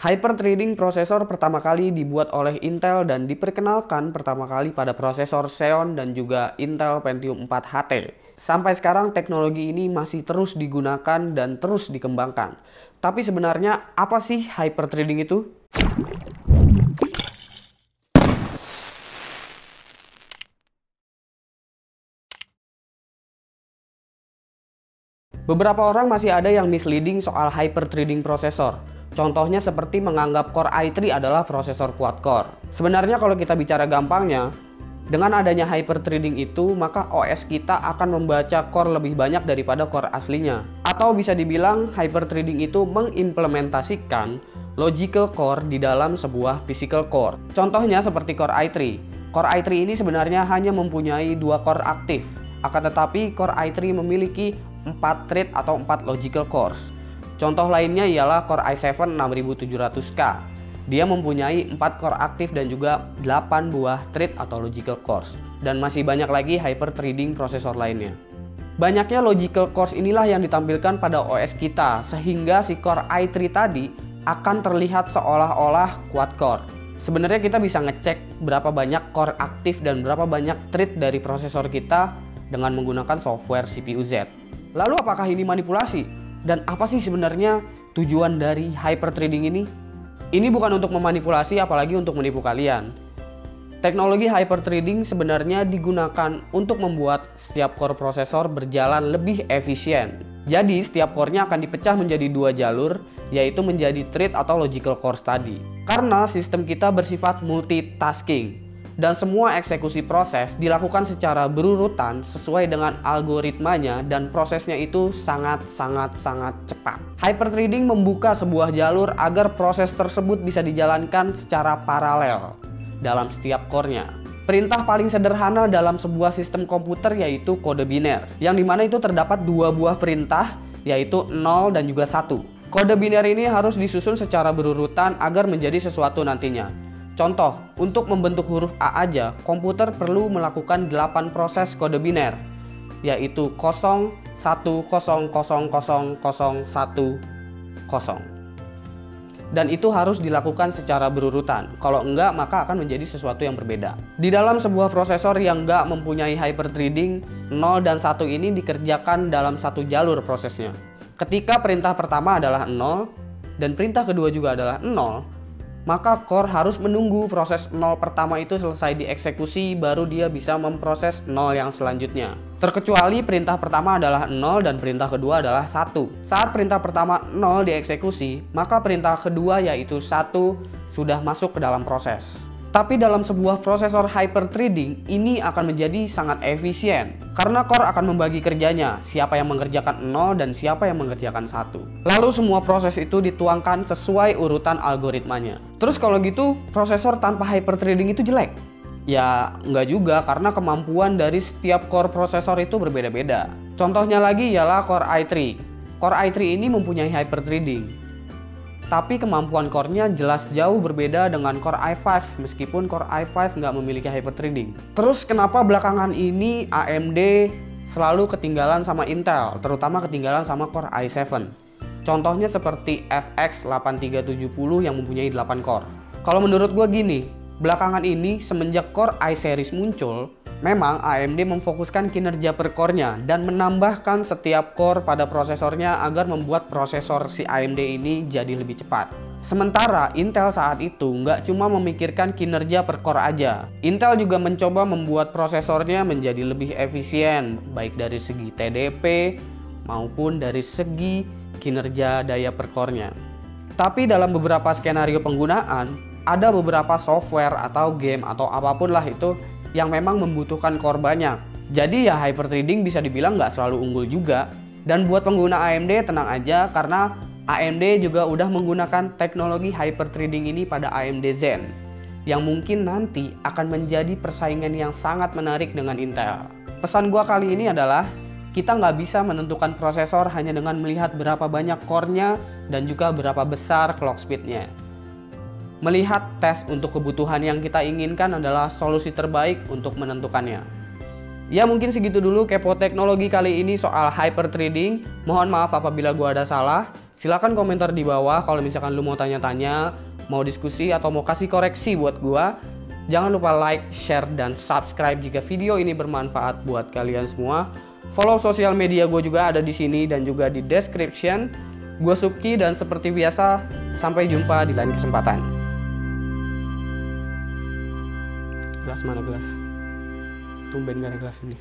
Hyper-threading prosesor pertama kali dibuat oleh Intel dan diperkenalkan pertama kali pada prosesor Xeon dan juga Intel Pentium 4 HT. Sampai sekarang teknologi ini masih terus digunakan dan terus dikembangkan. Tapi sebenarnya apa sih hyper-threading itu? Beberapa orang masih ada yang misleading soal hyper-threading prosesor. Contohnya seperti menganggap Core i3 adalah prosesor quad-core. Sebenarnya kalau kita bicara gampangnya, dengan adanya hyper-threading itu, maka OS kita akan membaca core lebih banyak daripada core aslinya. Atau bisa dibilang hyper-threading itu mengimplementasikan logical core di dalam sebuah physical core. Contohnya seperti Core i3. Core i3 ini sebenarnya hanya mempunyai 2 core aktif. Akan tetapi Core i3 memiliki 4 thread atau 4 logical cores. Contoh lainnya ialah Core i7 6700K. Dia mempunyai 4 core aktif dan juga 8 buah thread atau logical cores. Dan masih banyak lagi hyper-threading prosesor lainnya. Banyaknya logical cores inilah yang ditampilkan pada OS kita, sehingga si Core i3 tadi akan terlihat seolah-olah quad core. Sebenarnya kita bisa ngecek berapa banyak core aktif dan berapa banyak thread dari prosesor kita dengan menggunakan software CPU Z. Lalu apakah ini manipulasi? Dan apa sih sebenarnya tujuan dari hyper-threading ini? Ini bukan untuk memanipulasi, apalagi untuk menipu kalian. Teknologi hyper-threading sebenarnya digunakan untuk membuat setiap core prosesor berjalan lebih efisien. Jadi setiap core-nya akan dipecah menjadi 2 jalur, yaitu menjadi thread atau logical cores tadi. Karena sistem kita bersifat multitasking. Dan semua eksekusi proses dilakukan secara berurutan sesuai dengan algoritmanya dan prosesnya itu sangat cepat. Hyper-threading membuka sebuah jalur agar proses tersebut bisa dijalankan secara paralel dalam setiap core-nya. Perintah paling sederhana dalam sebuah sistem komputer yaitu kode biner, yang dimana itu terdapat 2 buah perintah yaitu 0 dan juga 1. Kode biner ini harus disusun secara berurutan agar menjadi sesuatu nantinya. Contoh, untuk membentuk huruf A aja, komputer perlu melakukan 8 proses kode biner, yaitu 0, 1, 0, 0, 0, 0, 1, 0. Dan itu harus dilakukan secara berurutan. Kalau enggak, maka akan menjadi sesuatu yang berbeda. Di dalam sebuah prosesor yang enggak mempunyai hyper-threading, 0 dan 1 ini dikerjakan dalam satu jalur prosesnya. Ketika perintah pertama adalah 0, dan perintah kedua juga adalah 0, maka core harus menunggu proses 0 pertama itu selesai dieksekusi, baru dia bisa memproses 0 yang selanjutnya. Terkecuali perintah pertama adalah 0 dan perintah kedua adalah 1. Saat perintah pertama 0 dieksekusi, maka perintah kedua yaitu 1 sudah masuk ke dalam proses. Tapi dalam sebuah prosesor hyper-threading ini akan menjadi sangat efisien karena core akan membagi kerjanya, siapa yang mengerjakan 0 dan siapa yang mengerjakan 1. Lalu semua proses itu dituangkan sesuai urutan algoritmanya. Terus kalau gitu prosesor tanpa hyper-threading itu jelek? Ya enggak juga, karena kemampuan dari setiap core prosesor itu berbeda-beda. Contohnya lagi ialah Core i3. Core i3 ini mempunyai hyper-threading, tapi kemampuan core-nya jelas jauh berbeda dengan Core i5, meskipun Core i5 nggak memiliki hyper-threading. Terus kenapa belakangan ini AMD selalu ketinggalan sama Intel, terutama ketinggalan sama Core i7? Contohnya seperti FX 8370 yang mempunyai 8 core. Kalau menurut gue gini, belakangan ini semenjak Core i series muncul, memang AMD memfokuskan kinerja per core-nya dan menambahkan setiap core pada prosesornya agar membuat prosesor si AMD ini jadi lebih cepat. Sementara Intel saat itu nggak cuma memikirkan kinerja per core aja. Intel juga mencoba membuat prosesornya menjadi lebih efisien, baik dari segi TDP maupun dari segi kinerja daya per core-nya. Tapi dalam beberapa skenario penggunaan, ada beberapa software atau game atau apapun lah itu yang memang membutuhkan core banyak. Jadi ya hyper-threading bisa dibilang nggak selalu unggul juga. Dan buat pengguna AMD tenang aja, karena AMD juga udah menggunakan teknologi hyper-threading ini pada AMD Zen, yang mungkin nanti akan menjadi persaingan yang sangat menarik dengan Intel. Pesan gua kali ini adalah, kita nggak bisa menentukan prosesor hanya dengan melihat berapa banyak core-nya dan juga berapa besar clock speed-nya. Melihat tes untuk kebutuhan yang kita inginkan adalah solusi terbaik untuk menentukannya. Ya mungkin segitu dulu kepo teknologi kali ini soal hyper-threading. Mohon maaf apabila gua ada salah. Silahkan komentar di bawah kalau misalkan lu mau tanya-tanya, mau diskusi, atau mau kasih koreksi buat gua. Jangan lupa like, share, dan subscribe jika video ini bermanfaat buat kalian semua. Follow sosial media gue juga ada di sini dan juga di description. Gue Subki dan seperti biasa, sampai jumpa di lain kesempatan. Gelas mana gelas? Tumben gak ada gelas ini.